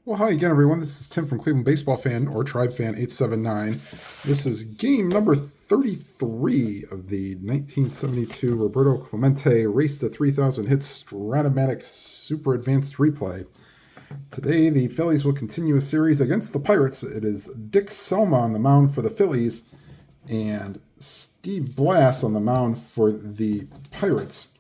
Well, hi again, everyone. This is Tim from Cleveland Baseball Fan or Tribe Fan 879. This is game number 33 of the 1972 Roberto Clemente Race to 3,000 Hits Stratomatic Super Advanced Replay. Today, the Phillies will continue a series against the Pirates. It is Dick Selma on the mound for the Phillies and Steve Blass on the mound for the Pirates.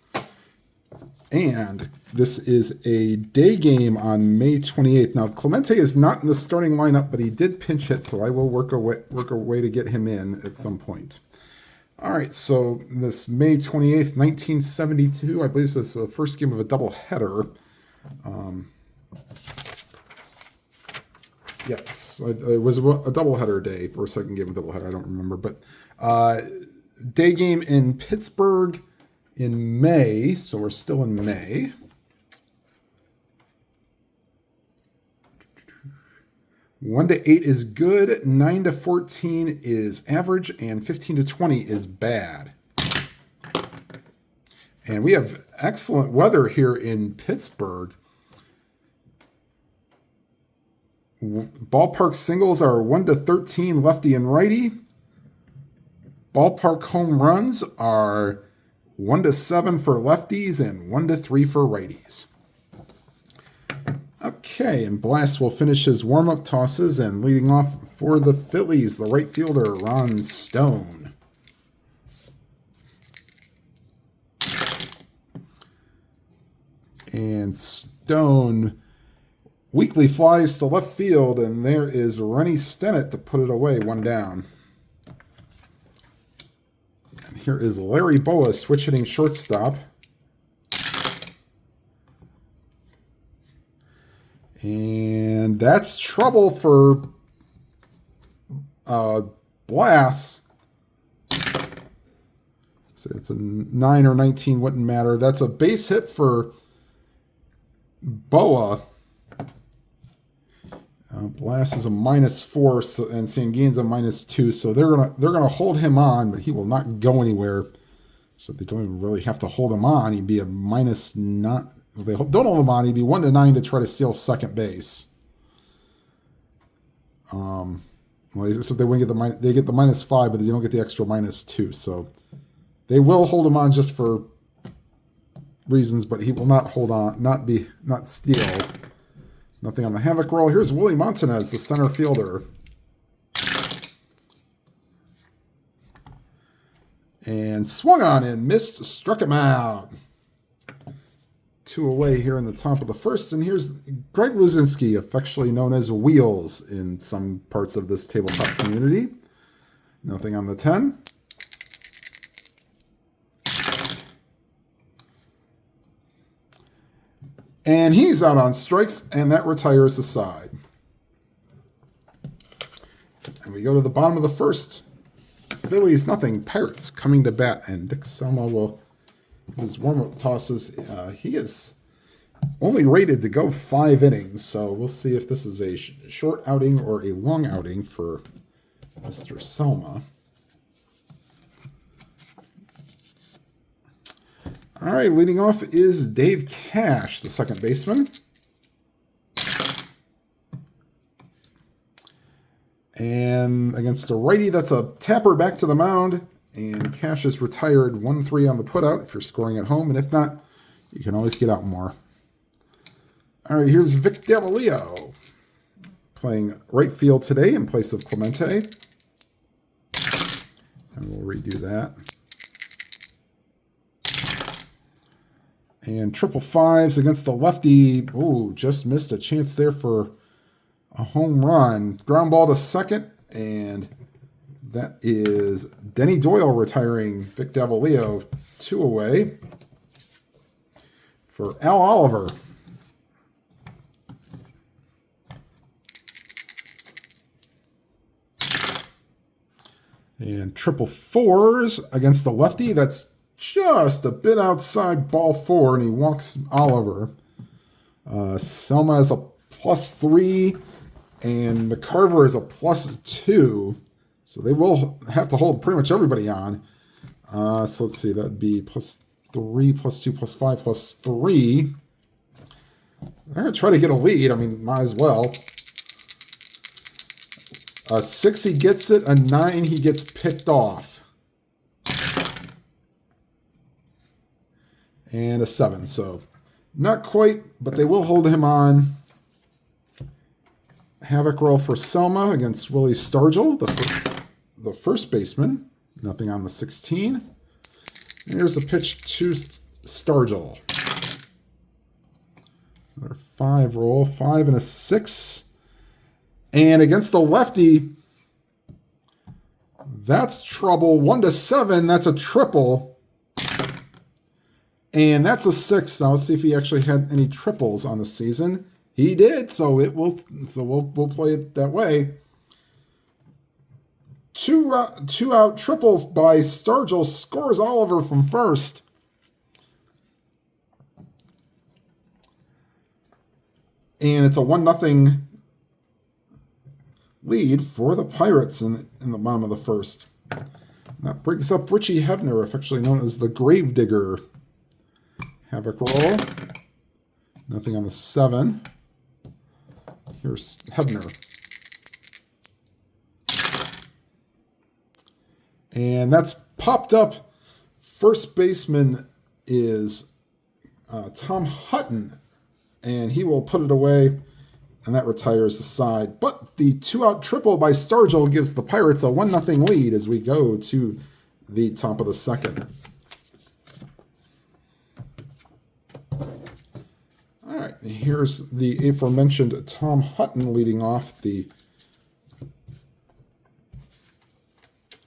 And this is a day game on May 28th. Now, Clemente is not in the starting lineup, but he did pinch hit, so I will work a way to get him in at some point. All right, so this May 28th, 1972, I believe this is the first game of a doubleheader. Yes, it was a doubleheader day, or a second game of doubleheader, I don't remember. But day game in Pittsburgh in May, so we're still in May. One to 8 is good, 9 to 14 is average, and 15 to 20 is bad. And we have excellent weather here in Pittsburgh. Ballpark singles are 1 to 13 lefty and righty. Ballpark home runs are 1 to 7 for lefties and 1 to 3 for righties. Okay, and Blass will finish his warm-up tosses, and leading off for the Phillies, the right fielder, Ron Stone. And Stone weakly flies to left field, and there is Rennie Stennett to put it away, one down. And here is Larry Boa switch hitting shortstop. And that's trouble for Blass. So it's a 9 or 19, wouldn't matter. That's a base hit for Boa. Blass is a -4, and Sanguine's a -2, so they're gonna hold him on, but he will not go anywhere. So they don't even really have to hold him on. He'd be a -9. If they don't hold him on, he'd be 1 to 9 to try to steal second base. So they win, they get the -5, but they don't get the extra -2. So they will hold him on just for reasons, but he will not hold on, not steal. Nothing on the havoc roll. Here's Willie Montanez, the center fielder. And swung on and missed, struck him out. 2 away here in the top of the first. And here's Greg Luzinski, affectionately known as Wheels in some parts of this tabletop community. Nothing on the 10. And he's out on strikes, and that retires the side. And we go to the bottom of the first. Phillies nothing, Pirates coming to bat, and Dick Selma will his warm-up tosses. He is only rated to go 5 innings, so we'll see if this is a short outing or a long outing for Mr. Selma. All right, leading off is Dave Cash, the second baseman. And against a righty, that's a tapper back to the mound. And Cash is retired 1-3 on the putout if you're scoring at home. And if not, you can always get out more. All right, here's Vic Davalillo playing right field today in place of Clemente. And we'll redo that. And 555s against the lefty. Oh, just missed a chance there for a home run. Ground ball to second, and that is Denny Doyle retiring Vic Davalillo. 2 away for Al Oliver. And 444s against the lefty. That's just a bit outside ball 4, and he walks Oliver. Selma is a +3, and McCarver is a +2. So they will have to hold pretty much everybody on. So let's see, that'd be +3, +2, +5, +3. They're going to try to get a lead. I mean, might as well. A 6, he gets it. A 9, he gets picked off. And a 7, so not quite, but they will hold him on. Havoc roll for Selma against Willie Stargell, the first baseman. Nothing on the 16. And here's the pitch to Stargell. Another 5 roll, 5 and a 6. And against the lefty, that's trouble. 1 to 7, that's a triple. And that's a 6. Now let's see if he actually had any triples on the season. He did, so we'll play it that way. Two out triple by Stargell, scores Oliver from first. And it's a 1-0 lead for the Pirates in the bottom of the first. That brings up Richie Hebner, affectionately known as the Gravedigger. Havoc roll. Nothing on the 7. Here's Hebner. And that's popped up. First baseman is Tom Hutton. And he will put it away. And that retires the side. But the 2-out triple by Stargell gives the Pirates a 1-0 lead as we go to the top of the second. All right, here's the aforementioned Tom Hutton leading off the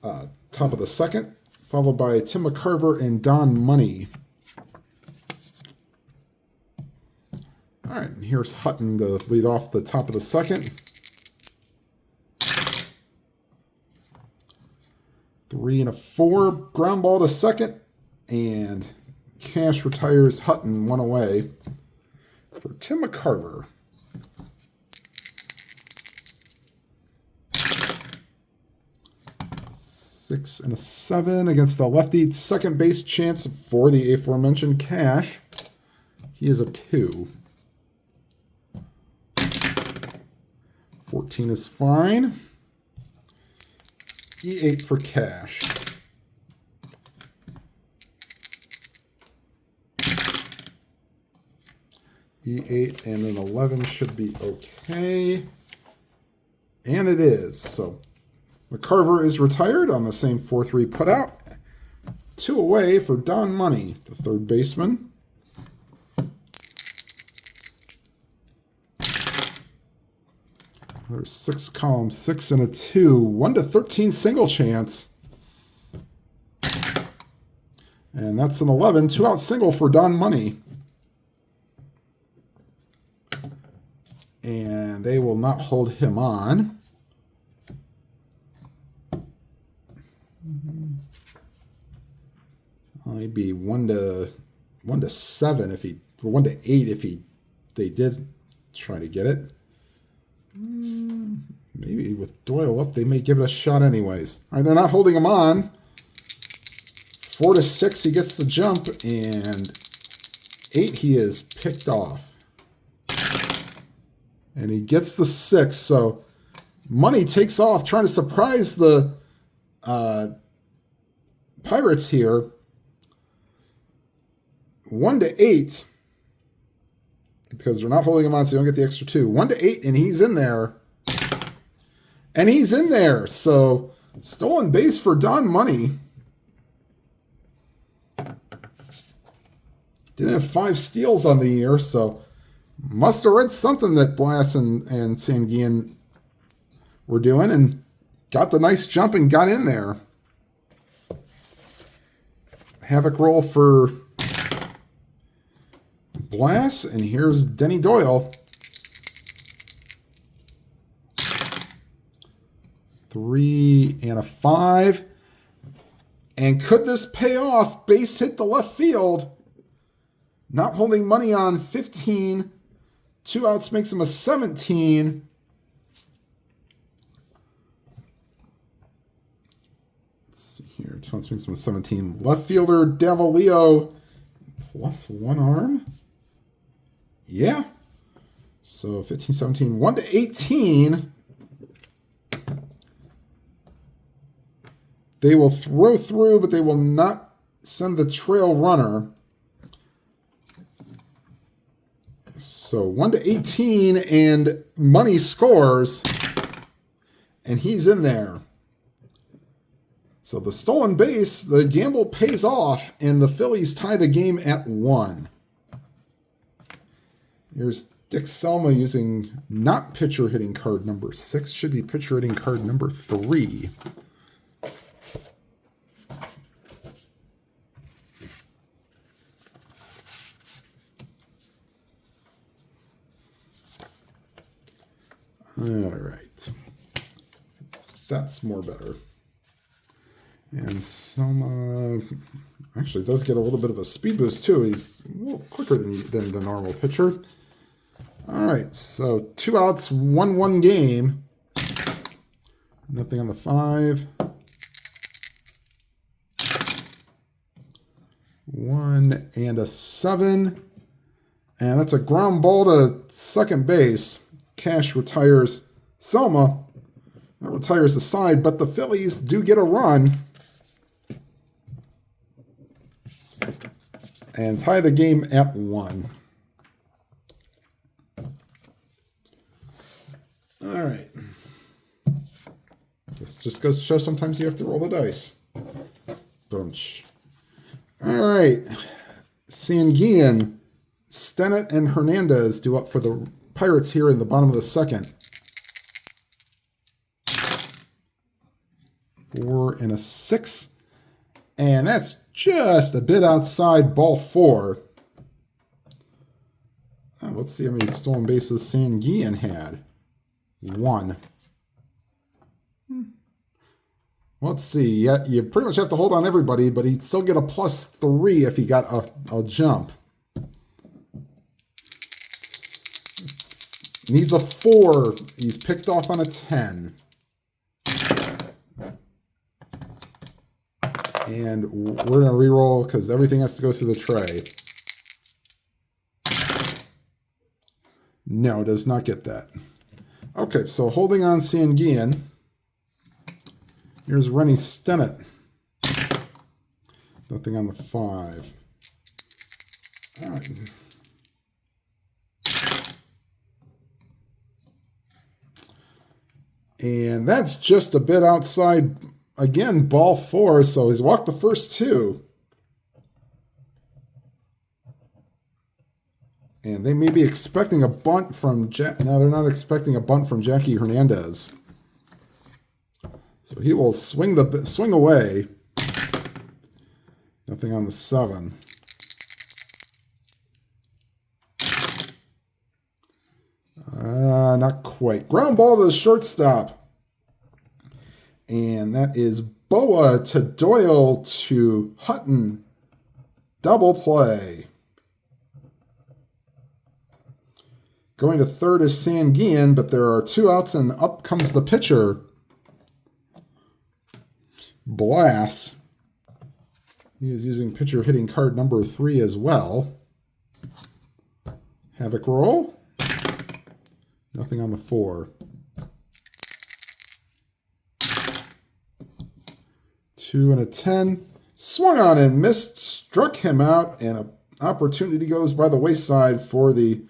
top of the second, followed by Tim McCarver and Don Money. All right, and here's Hutton to lead off the top of the second. 3 and a 4, ground ball to second, and Cash retires Hutton 1 away for Tim McCarver. Six and a 7 against the lefty. Second base chance for the aforementioned Cash. He is a 2. 14 is fine. E8 for Cash. E8 and an 11 should be okay. And it is. So McCarver is retired on the same 4-3 putout. 2 away for Don Money, the third baseman. There's 6 column, 6 and a 2. 1 to 13 single chance. And that's an 11. 2-out single for Don Money. And they will not hold him on. Well, he'd be 1 to 7 if he, or 1 to 8 if they did try to get it. Maybe with Doyle up, they may give it a shot anyways. All right, they're not holding him on. 4 to 6, he gets the jump, and 8, he is picked off. And he gets the 6, so Money takes off, trying to surprise the Pirates here. 1 to 8, because they're not holding him on, so you don't get the extra 2. 1 to 8, and he's in there. And he's in there, so stolen base for Don Money. Didn't have 5 steals on the year, so must have read something that Blass and Sanguian were doing and got the nice jump and got in there. Havoc roll for Blass, and here's Denny Doyle. 3 and a 5. And could this pay off? Base hit to left field. Not holding Money on 15. 2 outs makes him a 17. Let's see here. 2 outs makes him a 17. Left fielder Davalillo +1 arm. Yeah, So 15, 17, 1 to 18. They will throw through, but they will not send the trail runner. So 1 to 18, and Money scores, and he's in there. So the stolen base, the gamble pays off, and the Phillies tie the game at 1. Here's Dick Selma using not pitcher hitting card number 6. Should be pitcher hitting card number 3. All right. That's more better. And Selma actually does get a little bit of a speed boost, too. He's a little quicker than the normal pitcher. All right, so 2 outs, 1-1 game. Nothing on the 5. 1 and a 7. And that's a ground ball to second base. Cash retires Selma. That retires the side, but the Phillies do get a run and tie the game at 1. All right. This just goes to show sometimes you have to roll the dice. Bunch. All right. Sanguillen, Stennett, and Hernandez do up for the Pirates here in the bottom of the second. 4 and a 6. And that's just a bit outside ball 4. Let's see how many stolen bases Sanguillen had. 1. Let's see. Yeah, you pretty much have to hold on everybody, but he'd still get a +3 if he got a jump. Needs a 4. He's picked off on a 10. And we're going to re-roll because everything has to go through the tray. No, does not get that. Okay, so holding on Sanguillen. Here's Rennie Stennett. Nothing on the 5. All right. And that's just a bit outside, again, ball 4, so he's walked the first 2. And they may be expecting a bunt from no, they're not expecting a bunt from Jackie Hernandez. So he will swing away. Nothing on the 7. Not quite. Ground ball to the shortstop. And that is Boa to Doyle to Hutton. Double play. Going to third is Sanguillen, but there are 2 outs, and up comes the pitcher, Blass. He is using pitcher hitting card number 3 as well. Havoc roll. Nothing on the 4. 2 and a 10. Swung on and missed. Struck him out. And an opportunity goes by the wayside for the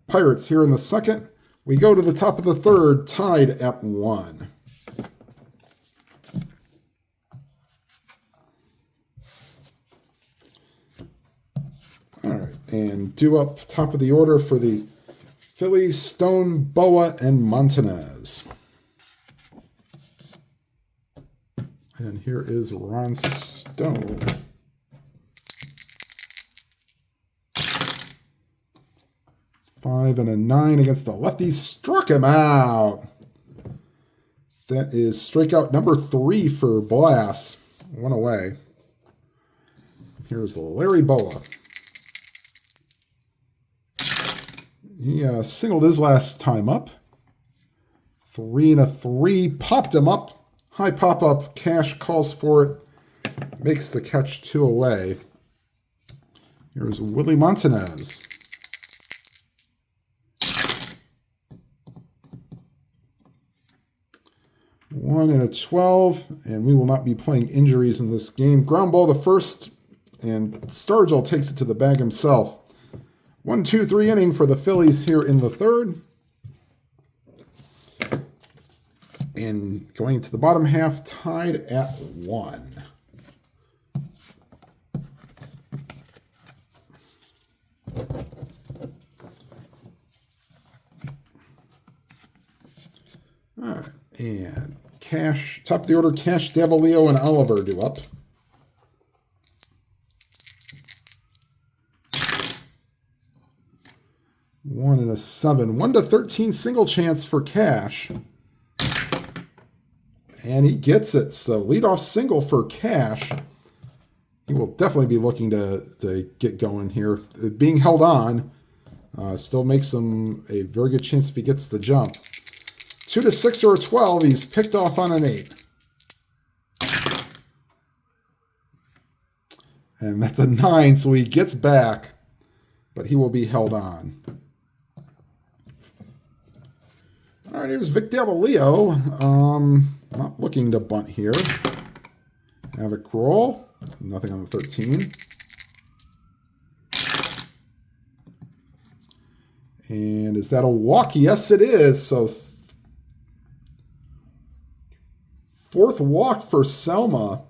Pirates here in the second. We go to the top of the third, tied at 1. All right. And due up top of the order for the Phillies, Stone, Boa, and Montanez. And here is Ron Stone. Five and a 9 against the lefty. Struck him out. That is strikeout number 3 for Blass. 1 away. Here's Larry Boa. He singled his last time up. 3 and a 3. Popped him up. High pop-up. Cash calls for it. Makes the catch 2 away. Here's Willie Montanez. 1 and a 12, and we will not be playing injuries in this game. Ground ball to first, and Stargell takes it to the bag himself. 1, 2, 3 inning for the Phillies here in the third. And going into the bottom half, tied at 1. All right, and Cash, top of the order, Cash, Davalillo, and Oliver do up. One and a 7. 1 to 13 single chance for Cash. And he gets it. So leadoff single for Cash. He will definitely be looking to get going here. Being held on still makes him a very good chance if he gets the jump. 2 to 6 or a 12. He's picked off on an 8. And that's a 9, so he gets back. But he will be held on. All right, here's Vic Davalillo. Not looking to bunt here. Havoc roll. Nothing on the 13. And is that a walk? Yes, it is. So fourth walk for Selma.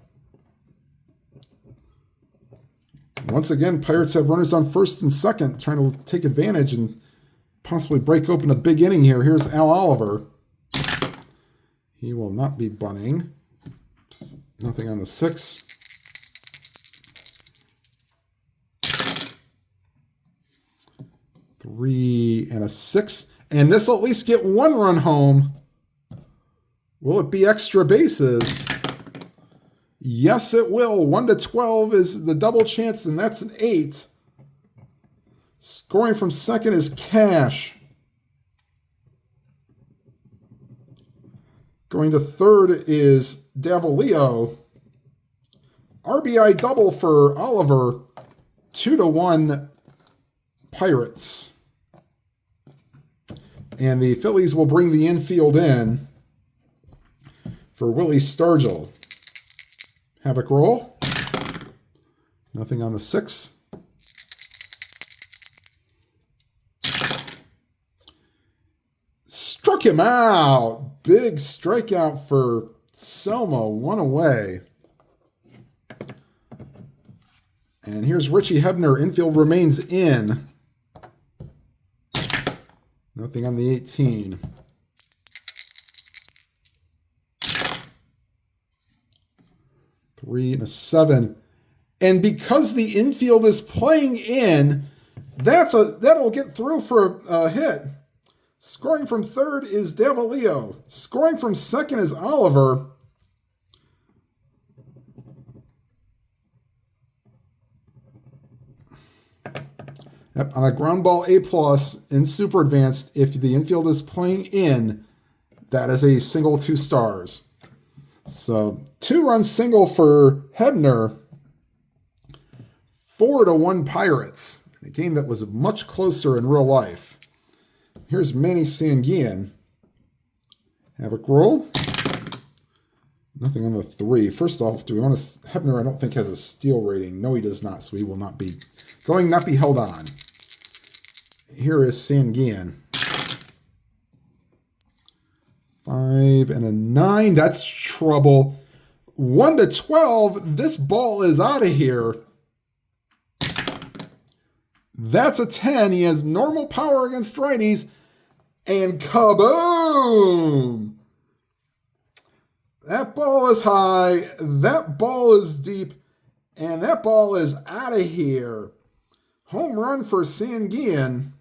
Once again, Pirates have runners on first and second, trying to take advantage and possibly break open a big inning here. Here's Al Oliver. He will not be bunting. Nothing on the 6. Three and a 6. And this will at least get 1 run home. Will it be extra bases? Yes, it will. 1 to 12 is the double chance, and that's an 8. Scoring from second is Cash. Going to third is Davalillo. RBI double for Oliver. 2 to 1 Pirates. And the Phillies will bring the infield in for Willie Stargell. Havoc roll. Nothing on the 6. Struck him out. Big strikeout for Selma. 1 away. And here's Richie Hebner. Infield remains in. Nothing on the 18. Three and a 7. And because the infield is playing in, that'll get through for a hit. Scoring from third is Davalillo. Scoring from second is Oliver. Yep, on a ground ball A+ in Super Advanced, if the infield is playing in, that is a single 2 stars. So 2-run single for Hebner. 4 to 1 Pirates. A game that was much closer in real life. Here's Manny Sanguillen. Havoc roll. Nothing on the 3. First off, do we want to... Hebner, I don't think, has a steal rating. No, he does not, so he will not be held on. Here is Sanguillen. 5 and a 9. That's trouble. 1 to 12. This ball is out of here. That's a 10. He has normal power against righties. And kaboom! That ball is high. That ball is deep. And that ball is out of here. Home run for Sanguillen.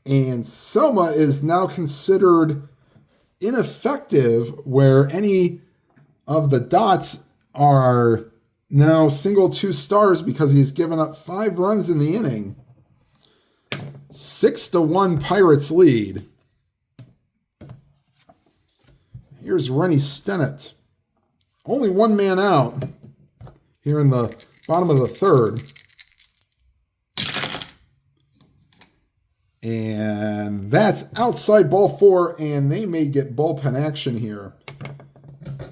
And Selma is now considered ineffective, where any of the dots are now single 2 stars because he's given up 5 runs in the inning. 6 to 1 Pirates lead. Here's Rennie Stennett. Only 1 man out here in the bottom of the third. And that's outside ball 4, and they may get bullpen action here.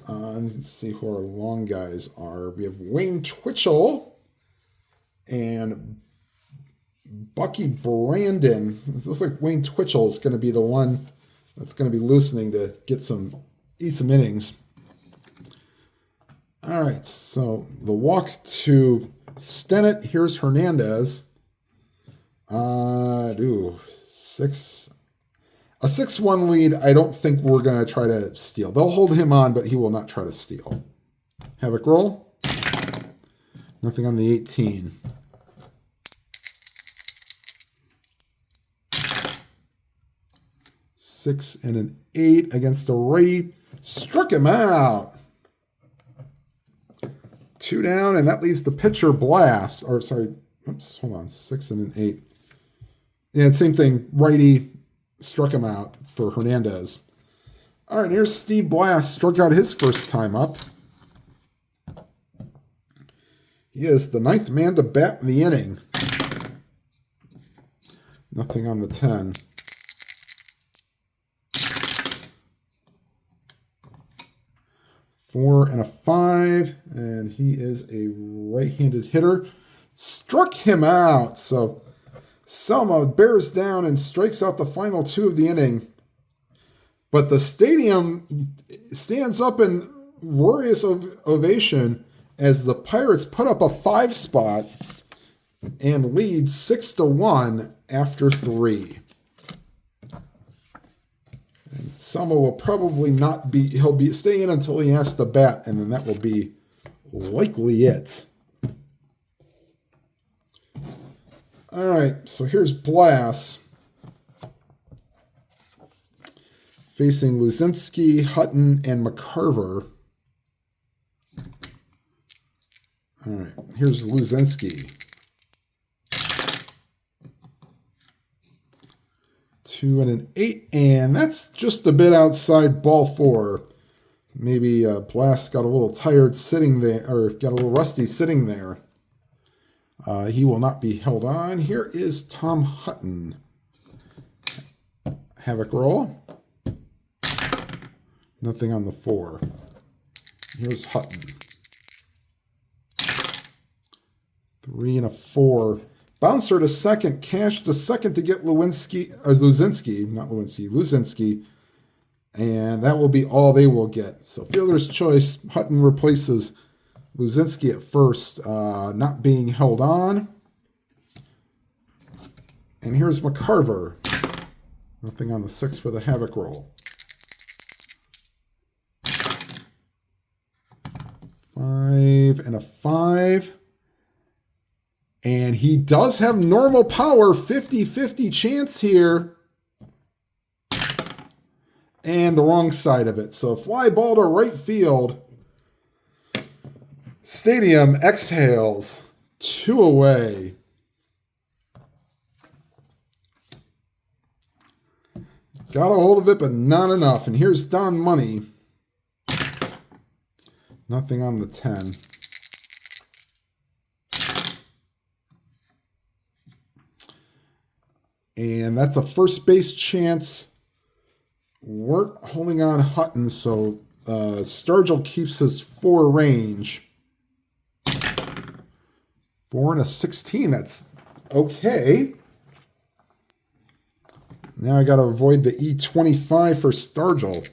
Let's see who our long guys are. We have Wayne Twitchell and Bucky Brandon. It looks like Wayne Twitchell is going to be the one that's going to be loosening to get some innings. All right, so the walk to Stennett. Here's Hernandez. A 6-1 lead. I don't think we're going to try to steal. They'll hold him on, but he will not try to steal. Havoc roll. Nothing on the 18. Six and an 8 against a righty. Struck him out. 2 down, and that leaves the pitcher Blass. Or sorry, oops, hold on. 6 and an 8. Yeah, same thing. Righty struck him out for Hernandez. All right, here's Steve Blass. Struck out his first time up. He is the 9th man to bat in the inning. Nothing on the 10. Four and a 5, and he is a right-handed hitter. Struck him out. So Selma bears down and strikes out the final 2 of the inning. But the stadium stands up in glorious ovation as the Pirates put up a 5 spot and lead 6-1 after 3. And Selma will probably not be, he'll be staying until he has to bat, and then that will be likely it. All right, so here's Blass facing Luzinski, Hutton, and McCarver. All right, here's Luzinski. 2 and an 8, and that's just a bit outside ball 4. Maybe Blass got a little tired sitting there, or got a little rusty sitting there. He will not be held on. Here is Tom Hutton. Havoc roll. Nothing on the 4. Here's Hutton. 3 and a 4. Bouncer to second. Cash to second to get Luzinski. And that will be all they will get. So fielder's choice. Hutton replaces Luzinski at first, not being held on. And here's McCarver. Nothing on the 6 for the Havoc roll. 5 and a 5. And he does have normal power, 50-50 chance here. And the wrong side of it. So fly ball to right field. Stadium exhales. 2 away. Got a hold of it, but not enough. And here's Don Money. Nothing on the 10. And that's a first base chance. Weren't holding on Hutton, so Stargell keeps his 4 range. 4 and a 16, that's okay. Now I got to avoid the E25 for Stargell.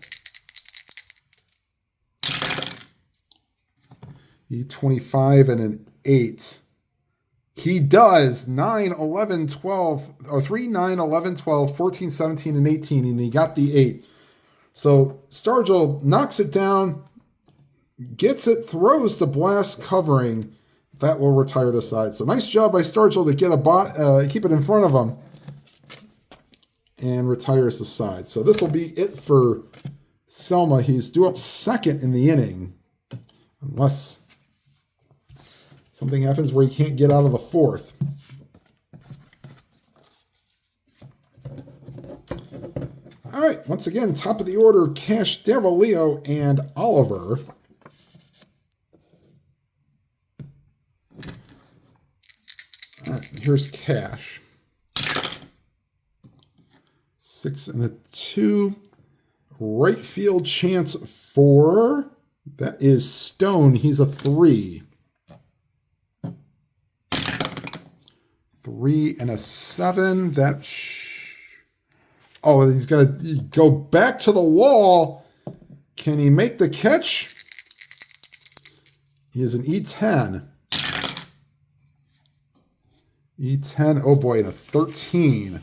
E25 and an 8. He does 9, 11, 12, or 3, 9, 11, 12, 14, 17, and 18, and he got the 8. So Stargell knocks it down, gets it, throws the Blass covering. That will retire the side. So nice job by Stargell to get keep it in front of him and retires the side. So this will be it for Selma. He's due up second in the inning, unless something happens where he can't get out of the 4th. All right, once again, top of the order, Cash, Davalillo, and Oliver. All right, here's Cash. 6 and a 2. Right field chance for, that is Stone. He's a 3. 3 and a 7. Oh, he's got to go back to the wall. Can he make the catch? He is an E10. E10, oh boy, and a 13.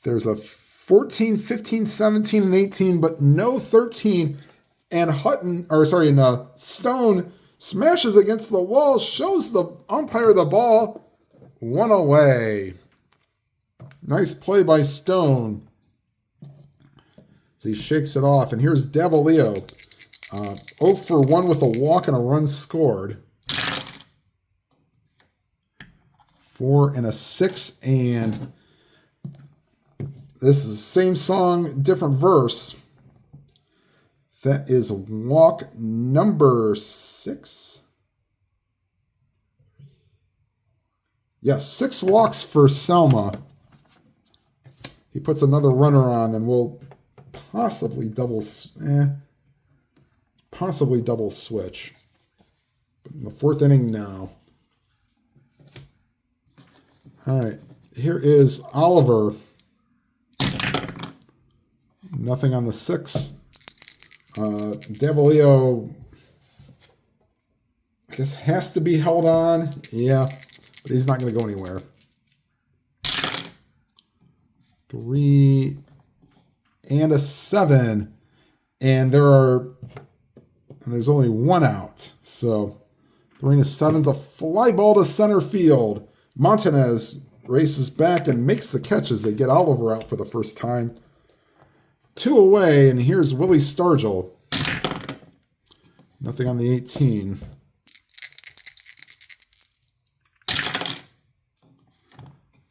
There's a 14, 15, 17, and 18, but no 13. And Stone smashes against the wall, shows the umpire the ball. 1 away. Nice play by Stone. So he shakes it off. And here's Davalillo. 0 for 1 with a walk and a run scored. 4 and a 6. And this is the same song, different verse. That is walk number 6. Yes, 6 walks for Selma. He puts another runner on, and we'll possibly double switch. But in the 4th inning, no. All right, here is Oliver. Nothing on the 6. Davalillo, I guess, has to be held on. Yeah, but he's not going to go anywhere. 3 and a 7. And there's only 1 out. So 3 and a 7's a fly ball to center field. Montanez races back and makes the catch as they get Oliver out for the first time. 2 away, and here's Willie Stargell. Nothing on the 18.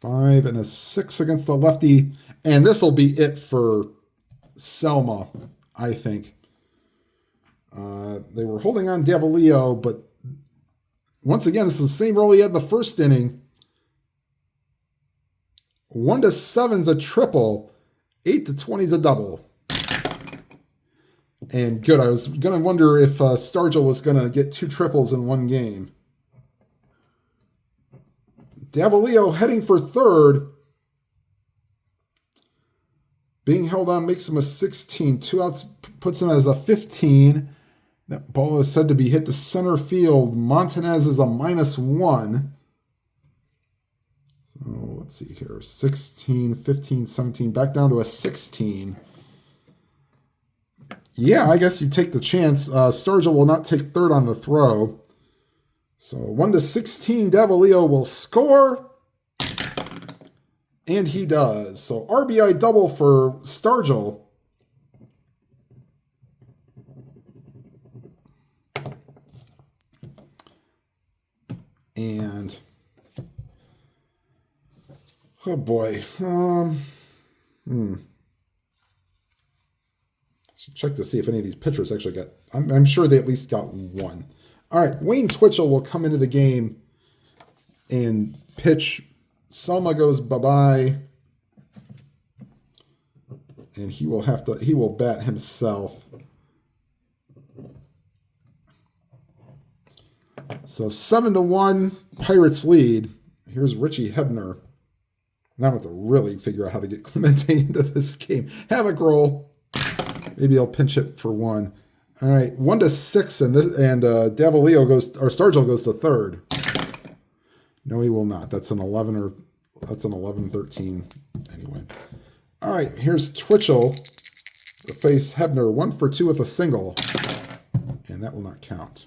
Five and a 6 against the lefty. And this will be it for Selma, I think. They were holding on Davalillo, but once again, this is the same role he had in the 1st inning. 1 to 7's a triple. 8 to 20's a double. And good. I was going to wonder if Stargell was going to get 2 triples in one game. Davalillo heading for 3rd. Being held on makes him a 16. 2 outs puts him as a 15. That ball is said to be hit to center field. Montanez is a -1. So let's see here. 16, 15, 17. Back down to a 16. Yeah, I guess you take the chance. Stargell will not take 3rd on the throw. So 1 to 16, Davalillo will score. And he does. So RBI double for Stargell. And oh boy. Should check to see if any of these pitchers actually got. I'm sure they at least got 1. All right, Wayne Twitchell will come into the game and pitch. Selma goes bye-bye. And he will bat himself. So 7-1, Pirates lead. Here's Richie Hebner. Now I have to really figure out how to get Clemente into this game. Havoc roll. Maybe I'll pinch hit for 1. All right, 1 to 6, and Stargell goes to 3rd. No, he will not. That's an 11 13 anyway. All right, here's Twitchell to face Hebner. 1 for 2 with a single, and that will not count.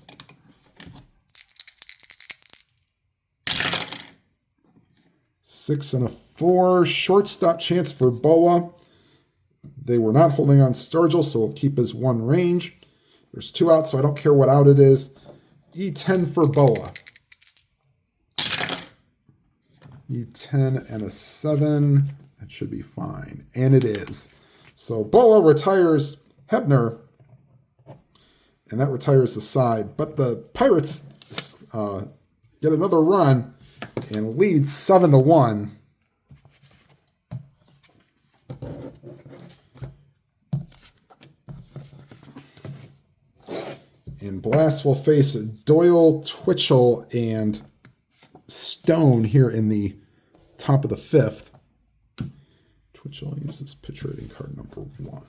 Six and a 4. Shortstop chance for Boa. They were not holding on Stargell, so we'll keep his 1 range. There's 2 outs, so I don't care what out it is. E10 for Boa. E10 and a 7. That should be fine. And it is. So Boa retires Hebner. And that retires the side. But the Pirates get another run and lead 7-1. Blass will face Doyle, Twitchell, and Stone here in the top of the 5th. Twitchell uses pitch rating card number 1.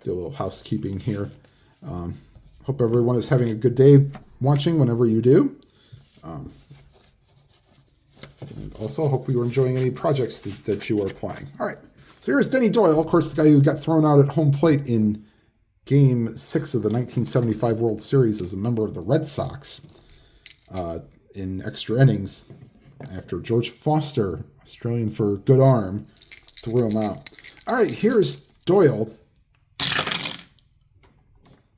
Do a little housekeeping here. Hope everyone is having a good day watching whenever you do. And also hope you are enjoying any projects that you are playing. All right, so here's Denny Doyle, of course, the guy who got thrown out at home plate in Game 6 of the 1975 World Series as a member of the Red Sox in extra innings after George Foster, Australian for good arm, threw him out. All right, here's Doyle.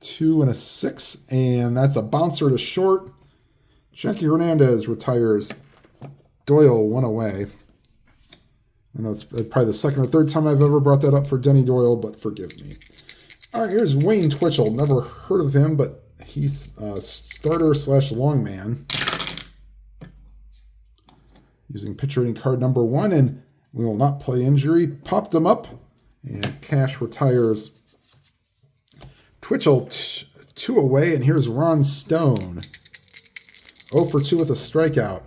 2 and a 6, and that's a bouncer to short. Jackie Hernandez retires. Doyle 1 away. And that's probably the second or third time I've ever brought that up for Denny Doyle, but forgive me. All right, here's Wayne Twitchell. Never heard of him, but he's a starter / long man. Using pitch rating card number 1, and we will not play injury. Popped him up, and Cash retires. Twitchell 2 away, and here's Ron Stone. 0 for 2 with a strikeout.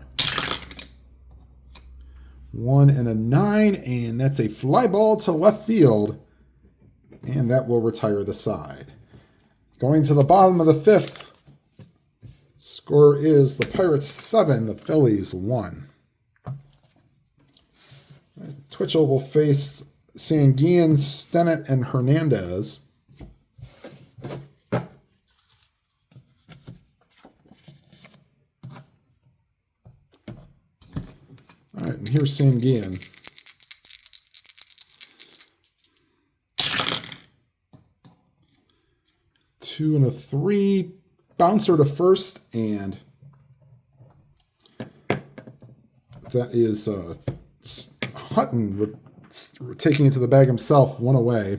1 and a 9, and that's a fly ball to left field, and that will retire the side. Going to the bottom of the 5th, score is the Pirates 7, the Phillies 1. Twitchell will face Sanguian, Stennett, and Hernandez. All right, and here's Sanguian. Two and a 3, bouncer to first, and that is Hutton taking it to the bag himself, 1 away.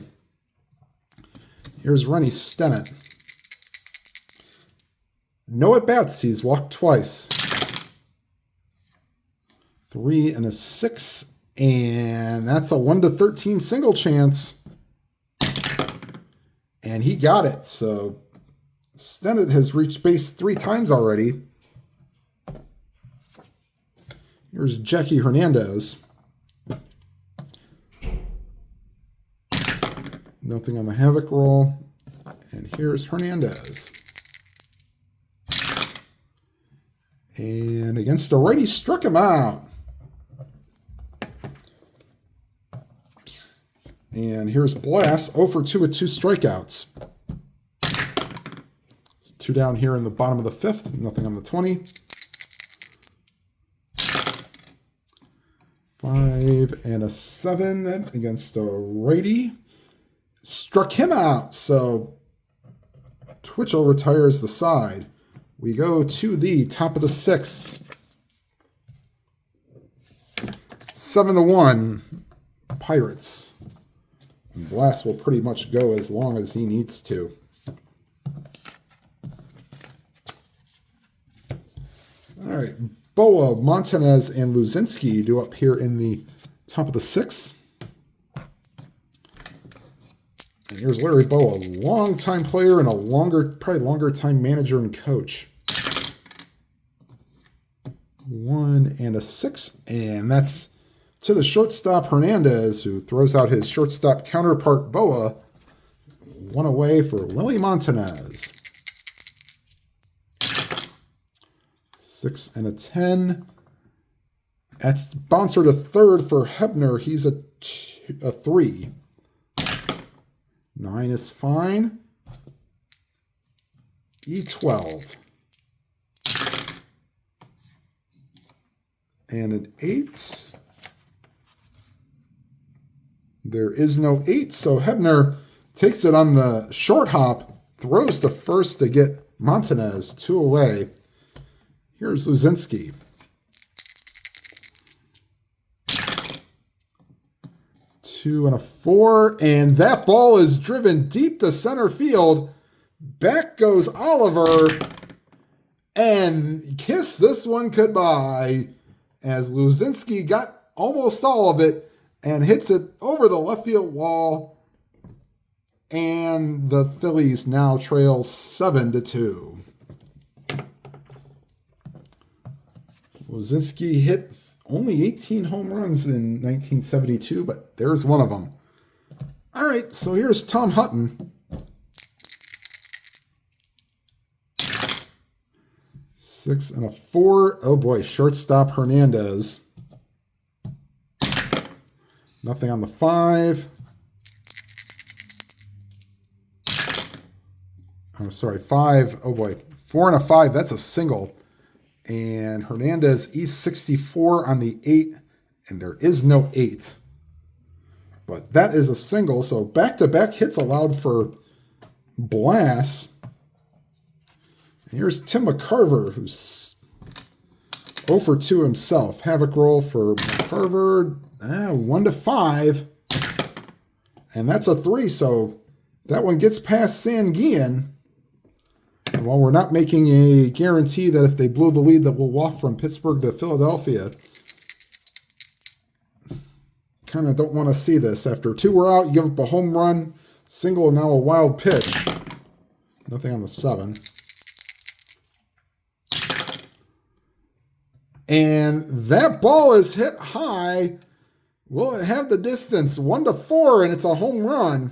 Here's Rennie Stennett. No at-bats, he's walked twice. 3 and a 6, and that's a 1 to 13 single chance. And he got it, so Stennett has reached base 3 times already. Here's Jackie Hernandez. Nothing on the Havoc roll. And here's Hernandez. And against a righty, struck him out. And here's Blass, 0 for 2 with 2 strikeouts. It's 2 down here in the bottom of the 5th. Nothing on the 20. 5 and a 7 then against a righty. Struck him out. So Twitchell retires the side. We go to the top of the 6th. 7-1 Pirates. And Blass will pretty much go as long as he needs to. All right, Boa, Montanez, and Luzinski do up here in the top of the 6th. And here's Larry Boa, long-time player and probably longer-time manager and coach. 1 and a 6, and that's to the shortstop Hernandez, who throws out his shortstop counterpart Boa. 1 away for Willie Montanez. 6 and a 10. That's bouncer to third for Hebner. He's a 3. 9 is fine. E12. And an 8. There is no 8, so Hebner takes it on the short hop, throws to first to get Montanez, 2 away. Here's Luzinski. 2 and a 4, and that ball is driven deep to center field. Back goes Oliver, and kiss this one goodbye, as Luzinski got almost all of it, and hits it over the left field wall. And the Phillies now trail 7-2. Wozinski hit only 18 home runs in 1972, but there's one of them. All right, so here's Tom Hutton. 6 and a 4. Oh boy, shortstop Hernandez. Nothing on the 5. Oh, sorry, 5. Oh boy, 4 and a 5. That's a single. And Hernandez E64 on the 8, and there is no 8. But that is a single, so back-to-back hits allowed for Blass. And here's Tim McCarver, who's 0 for 2 himself. Havoc roll for McCarver, 1 to 5. And that's a 3, so that one gets past Sanguian. And while we're not making a guarantee that if they blow the lead that we'll walk from Pittsburgh to Philadelphia, kind of don't want to see this. After 2 were out, you give up a home run, single, and now a wild pitch. Nothing on the 7. And that ball is hit high. Will it have the distance? 1 to 4, and it's a home run.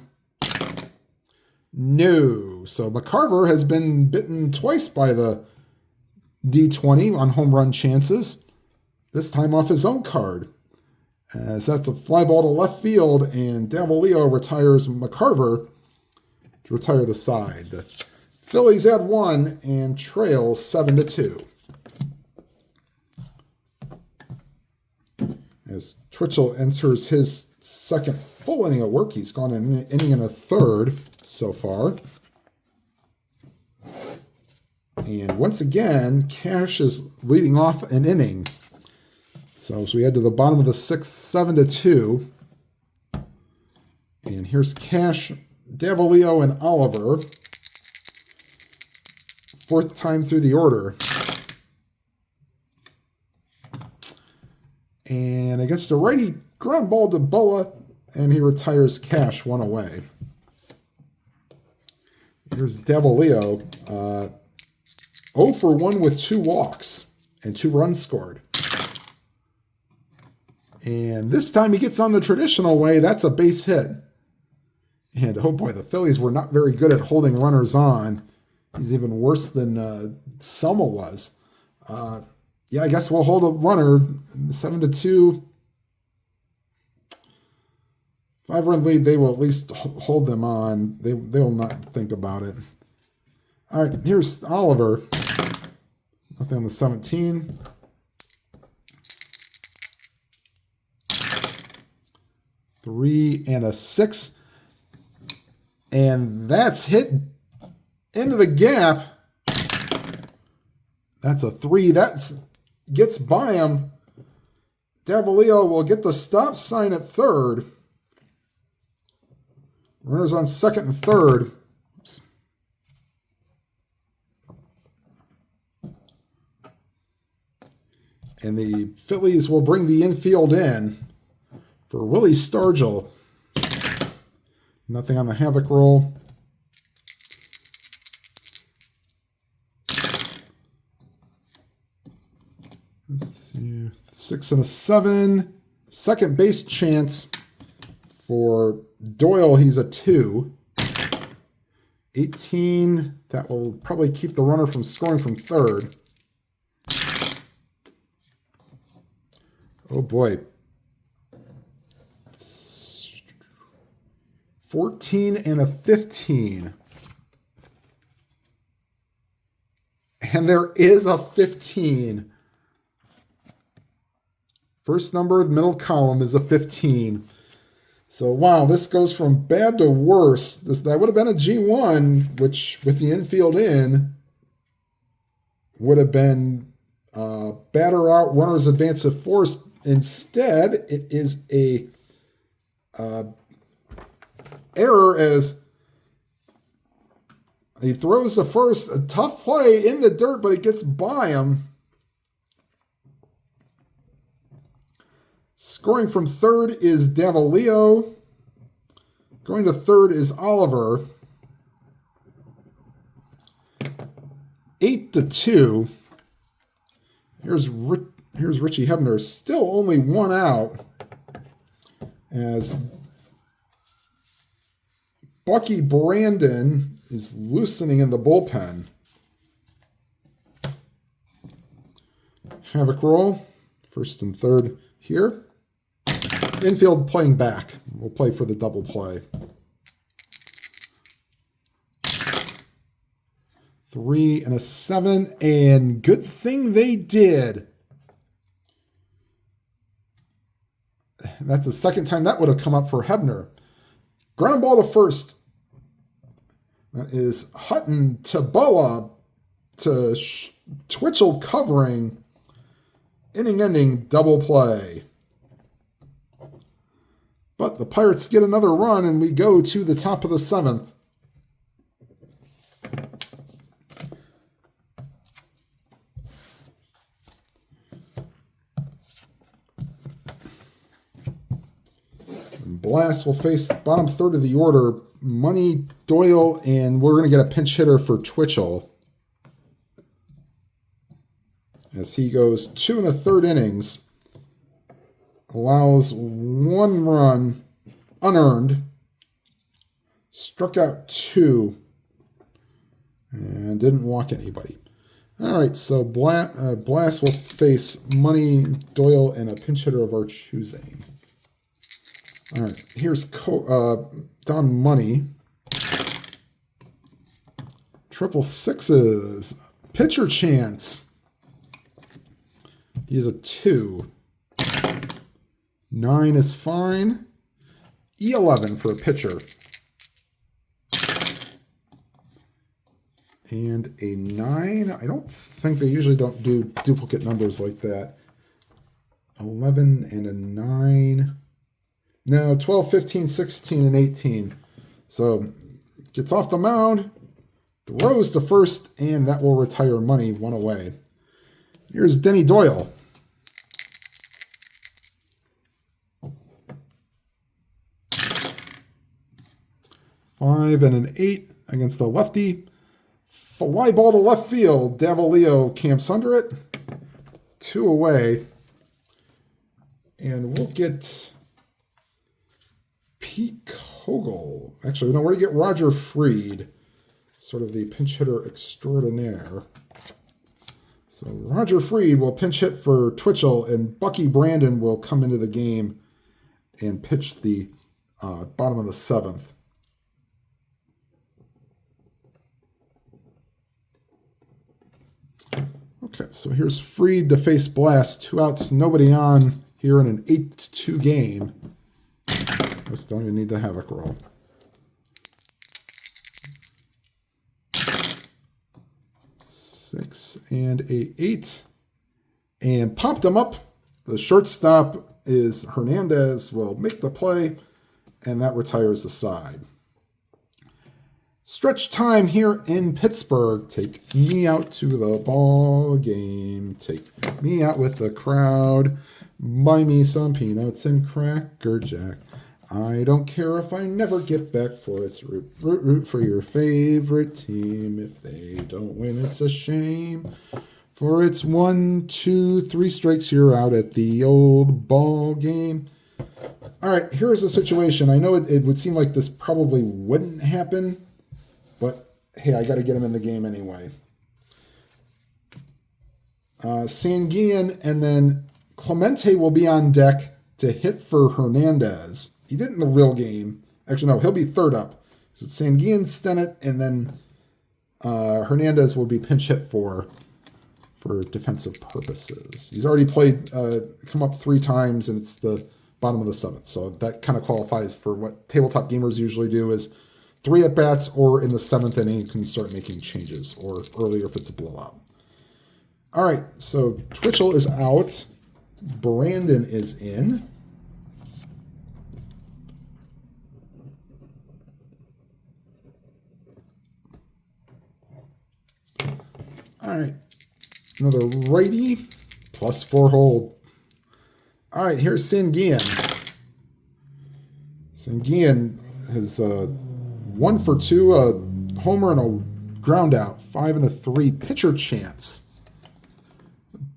No. So McCarver has been bitten twice by the D20 on home run chances. This time off his own card. As that's a fly ball to left field, and Davalillo retires McCarver to retire the side. The Phillies add 1 and trail 7-2. As Twitchell enters his second full inning of work, he's gone an inning and a third so far. And once again, Cash is leading off an inning. So as we head to the bottom of the 6th, 7-2. And here's Cash, Davalillo, and Oliver. 4th time through the order. And I guess the righty ground ball to Boa, and he retires Cash 1 away. Here's Davalillo, 0 for 1 with 2 walks and 2 runs scored. And this time he gets on the traditional way. That's a base hit. And oh boy, the Phillies were not very good at holding runners on. He's even worse than Selma was. Yeah, I guess we'll hold a runner. 7-2. 5-run lead, they will at least hold them on. They will not think about it. All right, here's Oliver. Nothing on the 17. Three and a 6. And that's hit into the gap. That's a 3. That gets by him. Davalillo will get the stop sign at third. Runners on second and third. Oops. And the Phillies will bring the infield in for Willie Stargell. Nothing on the Havoc roll. Let's see. 6 and a 7. Second base chance for Doyle. He's a 2. 18. That will probably keep the runner from scoring from third. Oh boy. 14 and a 15. And there is a 15. First number of the middle column is a 15. So, wow, this goes from bad to worse. That would have been a G1, which, with the infield in, would have been batter out, runners advance at force. Instead, it is a error as he throws the first. A tough play in the dirt, but it gets by him. Scoring from third is Davalio. Going to third is Oliver. 8-2. Here's Richie Hebner. Still only one out as Bucky Brandon is loosening in the bullpen. Havoc roll. First and third here. Infield playing back. We'll play for the double play. 3 and a 7, and good thing they did. That's the second time that would have come up for Hebner. Ground ball to first. That is Hutton to Boa to Twitchell covering. Inning-ending double play. But the Pirates get another run, and we go to the top of the 7th. Blass will face bottom third of the order. Money, Doyle, and we're going to get a pinch hitter for Twitchell. As he goes 2 1/3 innings. Allows 1 run unearned. Struck out 2. And didn't walk anybody. All right, so Blass will face Money, Doyle, and a pinch hitter of our choosing. All right, here's Don Money. 666s. Pitcher chance. He is a 2. 9 is fine. E11 for a pitcher. And a 9. I don't think they usually don't do duplicate numbers like that. 11 and a 9. No, 12, 15, 16, and 18. So gets off the mound, throws to first, and that will retire Money 1 away. Here's Denny Doyle. 5 and an 8 against a lefty. Fly ball to left field. Davalio camps under it. 2 away. And we'll get Pete Kogel. Actually, no, we're going to get Roger Freed, sort of the pinch hitter extraordinaire. So Roger Freed will pinch hit for Twitchell, and Bucky Brandon will come into the game and pitch the bottom of the 7th. Okay, so here's Freed to face Blass. 2 outs, nobody on here in an 8-2 game. Just don't even need the havoc roll. Six and a 8. And popped him up. The shortstop is Hernandez, will make the play, and that retires the side. Stretch time here in Pittsburgh. Take me out to the ball game. Take me out with the crowd. Buy me some peanuts and Cracker Jack. I don't care if I never get back, for it's root for your favorite team. If they don't win, it's a shame. For it's 1, 2, 3 strikes, you're out at the old ball game. All right, here's the situation. I know it would seem like this probably wouldn't happen, but hey, I got to get him in the game anyway. Sanguillen and then Clemente will be on deck to hit for Hernandez. He did in the real game. Actually, no, he'll be third up. So it's Sanguillen, Stennett, and then Hernandez will be pinch hit for defensive purposes. He's already played, come up 3 times, and it's the bottom of the 7th. So that kind of qualifies for what tabletop gamers usually do is 3 at-bats, or in the 7th inning you can start making changes, or earlier if it's a blowout. All right, so Twitchell is out. Brandon is in. All right, another righty, +4 hold. All right, here's Sanguian. Sanguian has 1 for 2, a homer and a ground out. 5 and a 3 pitcher chance.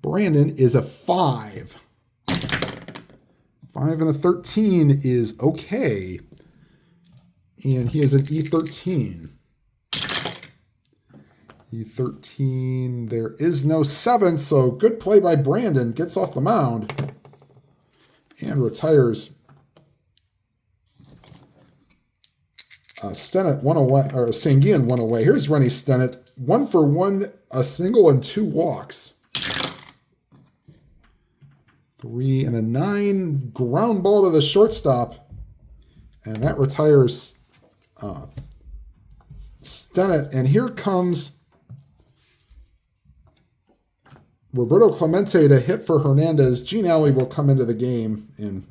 Brandon is a 5. 5 and a 13 is okay. And he is an E13. E13, there is no 7, so good play by Brandon. Gets off the mound and retires. Stennett 1 away, or Sanguian 1 away. Here's Rennie Stennett. 1 for 1, a single and 2 walks. 3 and a 9, ground ball to the shortstop. And that retires Stennett. And here comes Roberto Clemente to hit for Hernandez. Gene Alley will come into the game. And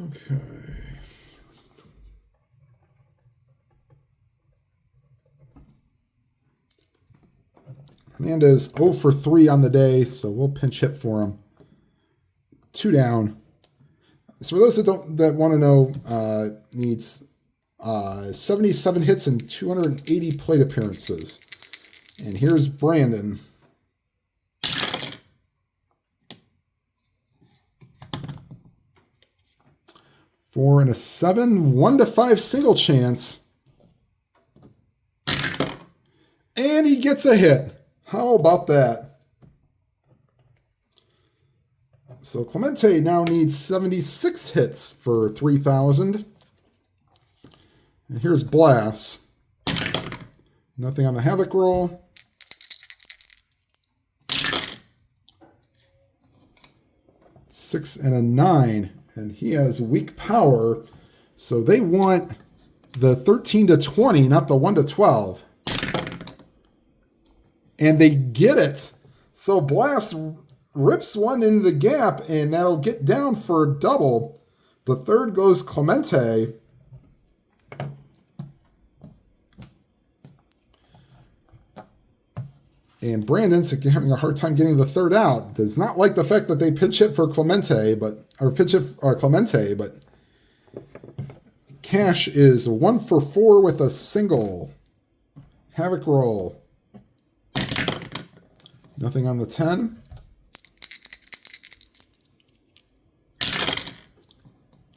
okay. Hernandez 0 for 3 on the day, so we'll pinch hit for him. 2 down. So for those that want to know, needs 77 hits and 280 plate appearances. And here's Brandon. Four and a 7, 1 to 5 single chance. And he gets a hit. How about that? So Clemente now needs 76 hits for 3,000. And here's Blass. Nothing on the Havoc roll. Six and a 9. And he has weak power. So they want the 13 to 20, not the 1 to 12. And they get it. So Blass rips one into the gap, and that'll get down for a double. The third goes Clemente. And Brandon's having a hard time getting the third out. Does not like the fact that they pitch hit for Clemente, but Cash is 1 for 4 with a single. Havoc roll. Nothing on the 10.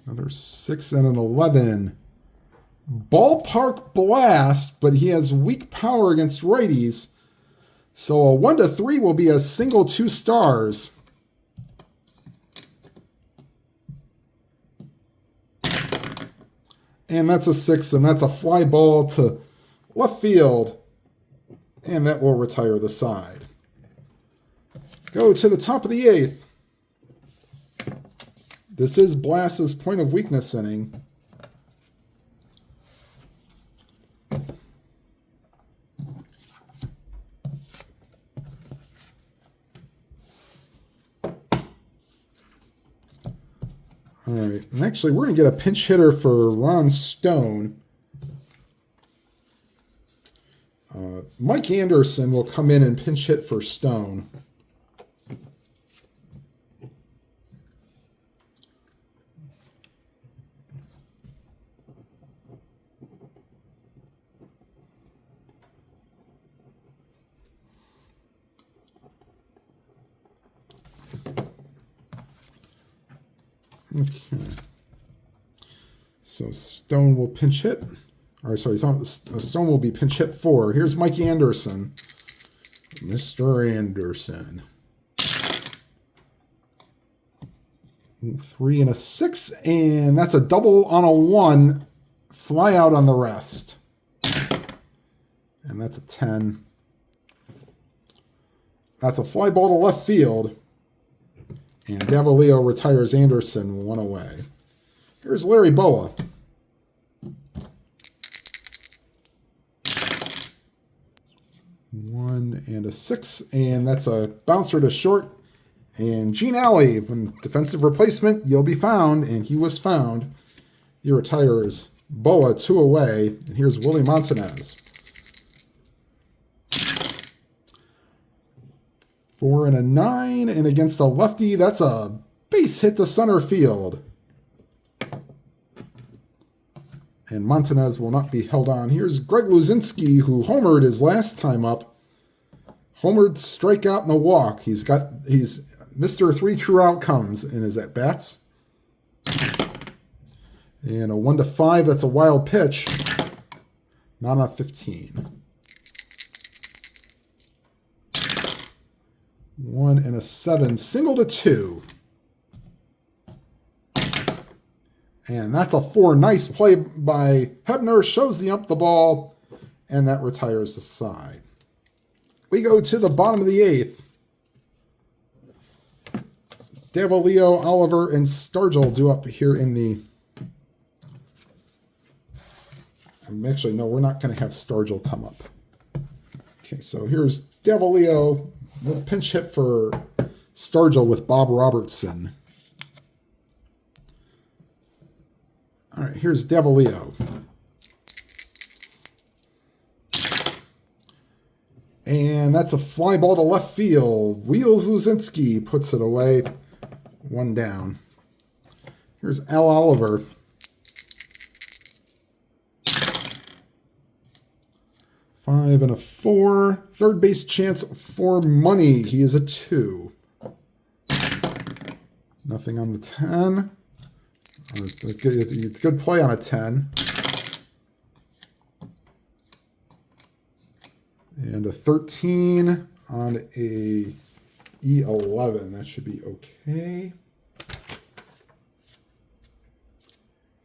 Another 6 and an 11. Ballpark blast, but he has weak power against righties. So a 1 to 3 will be a single 2 stars. And that's a 6, and that's a fly ball to left field. And that will retire the side. Go to the top of the 8th. This is Blass's point of weakness inning. All right, and actually we're going to get a pinch hitter for Ron Stone. Mike Anderson will come in and pinch hit for Stone. Okay. So Stone will pinch hit. Or sorry, Stone will be pinch hit for. Here's Mike Anderson. Mr. Anderson. 3 and a 6, and that's a double on a 1. Fly out on the rest. And that's a 10. That's a fly ball to left field. And Davalillo retires Anderson 1 away. Here's Larry Boa. 1 and a 6, and that's a bouncer to short. And Gene Alley, when defensive replacement, you'll be found, and he was found. He retires Boa 2 away. And here's Willie Montanez. 4 and a 9. And against a lefty, that's a base hit to center field. And Montanez will not be held on. Here's Greg Luzinski, who homered his last time up. Homered, strikeout, and a walk. He's Mr. 3 true outcomes in his at-bats. And a 1-5, that's a wild pitch. Not on 15. 1 and a 7, single to 2. And that's a 4. Nice play by Hebner. Shows the ump the ball. And that retires the side. We go to the bottom of the 8th. Davalillo, Oliver, and Stargell do up here in the... Actually, no, we're not going to have Stargell come up. Okay, so here's Davalillo. We'll pinch hit for Stargell with Bob Robertson. All right, here's Davalillo. And that's a fly ball to left field. Wheels Luzinski puts it away. 1 down. Here's Al Oliver. Five and a 4. Third base chance for money. He is a 2. Nothing on the 10. Good play on a 10. And a 13 on a E11. That should be okay.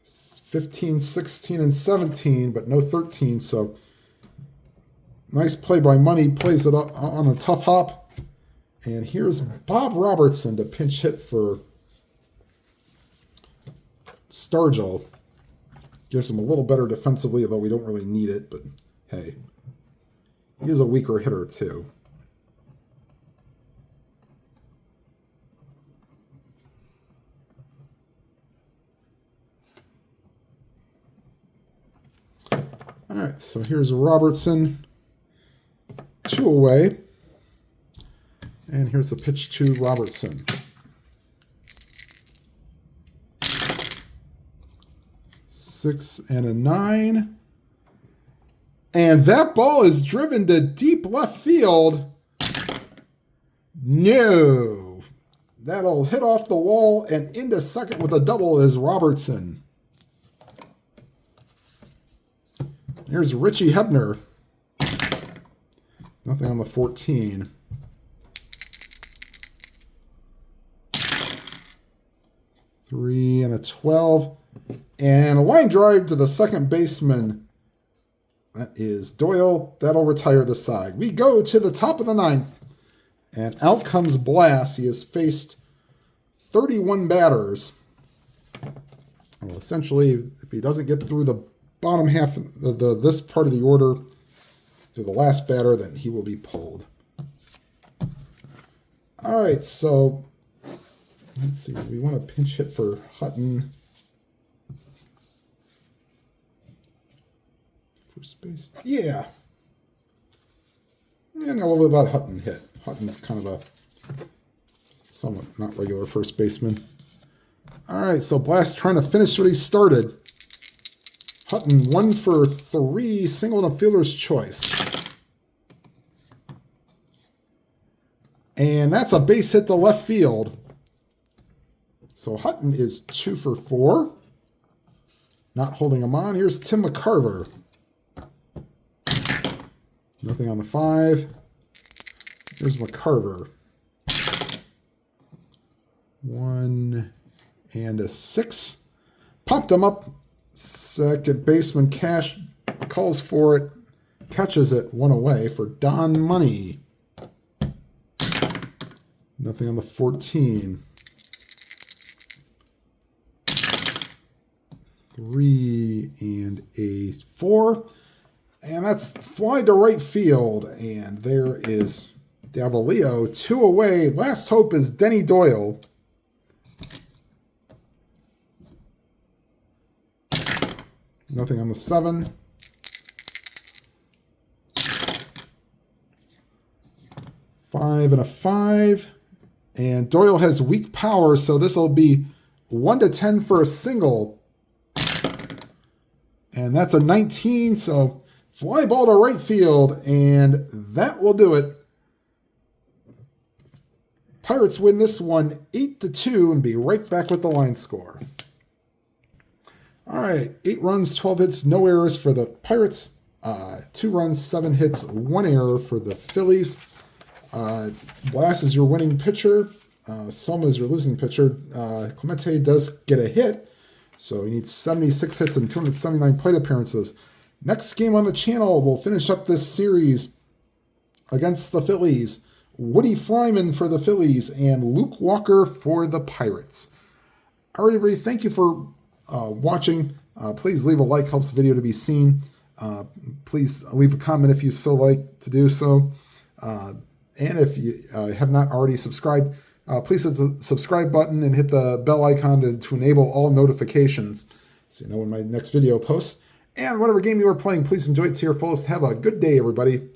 15, 16, and 17, but no 13. So nice play by Money. Plays it up on a tough hop. And here's Bob Robertson to pinch hit for Stargell. Gives him a little better defensively, although we don't really need it. But hey, he is a weaker hitter too. All right, so here's Robertson. 2 away. And here's the pitch to Robertson. Six and a 9. And that ball is driven to deep left field. No. That'll hit off the wall and into second with a double is Robertson. Here's Richie Hebner. Nothing on the 14. Three and a 12. And a line drive to the second baseman. That is Doyle. That'll retire the side. We go to the top of the 9th. And out comes Blass. He has faced 31 batters. Well, essentially, if he doesn't get through the bottom half of this part of the order to the last batter, then he will be pulled. All right, so let's see. We want to pinch hit for Hutton. First base. Yeah. And we'll let Hutton hit. Hutton's kind of a somewhat not regular first baseman. All right, so Blass trying to finish what he started. Hutton 1 for 3, single and a fielder's choice. And that's a base hit to left field. So Hutton is 2 for 4. Not holding him on. Here's Tim McCarver. Nothing on the 5. Here's McCarver. 1 and a 6. Popped him up. Second baseman Cash calls for it. Catches it 1 away for Don Money. Nothing on the 14. 3 and a 4. And that's fly to right field. And there is Davalillo. 2 away. Last hope is Denny Doyle. Nothing on the 7. Five and a 5. And Doyle has weak power, so this will be 1 to 10 for a single. And that's a 19, so fly ball to right field, and that will do it. Pirates win this one 8-2 and be right back with the line score. All right, 8 runs, 12 hits, no errors for the Pirates. 2 runs, 7 hits, 1 error for the Phillies. Blass is your winning pitcher. Selma is your losing pitcher. Clemente does get a hit, so he needs 76 hits and 279 plate appearances. Next game on the channel, we'll finish up this series against the Phillies. Woody Fryman for the Phillies and Luke Walker for the Pirates. All right, everybody, thank you for watching. Please leave a like, helps the video to be seen. Please leave a comment if you so like to do so. And if you have not already subscribed, please hit the subscribe button and hit the bell icon to enable all notifications so you know when my next video posts. And whatever game you are playing, please enjoy it to your fullest. Have a good day, everybody.